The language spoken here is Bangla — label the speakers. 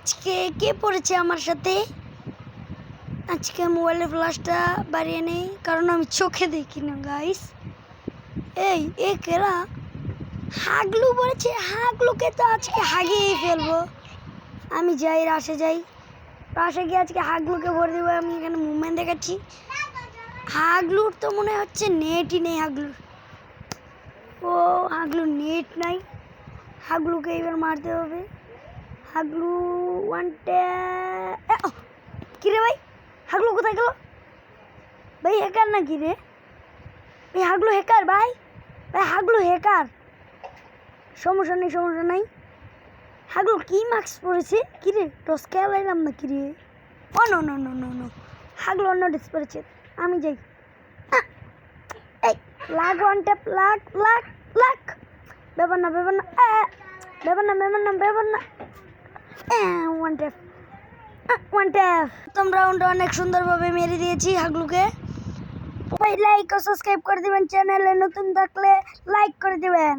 Speaker 1: আজকে কে পড়েছে আমার সাথে? আজকে মোবাইলের ফ্ল্যাশটা বাড়িয়ে নেই, কারণ আমি চোখে দেখি না গাইস। এই কেরা হাগলু পড়েছে, হাগলুকে তো আজকে হাগিয়েই ফেলবো। আমি যাই, রাশে যাই, রাশে গিয়ে আজকে হাগলুকে ভরে দেবো। আমি এখানে মুভমেন্ট দেখাচ্ছি। হাগলুর তো মনে হচ্ছে নেটই নেই। হাগলুর হাগলুর নেট নাই। হাগলুকে এবার মারতে হবে। হাগলু কিরে ভাই, হাগলু কোথায় গেল ভাই? হ্যাকার নাকি রে ভাই? হাগলু হ্যাকার ভাই? হাগলু হ্যাকার। সমস্যা নাই। হাগলু কি মাস্ক পরেছে? কিরে টস খেলাইলাম না কিরে? Oh no no no no no, হাগলু অন্য ড্রেস পরেছে। আমি যাই। এই লাগ ওয়ান ট্যাপ, লাগ লাগ লাগ। ব্যাপার না ওয়ান ট্যাপ। প্রথম রাউন্ড অনেক সুন্দরভাবে মেরে দিয়েছি হাগলুকে। ভাই লাইক ও সাবস্ক্রাইব করে দিবেন, চ্যানেলে নতুন থাকলে লাইক করে দিবেন।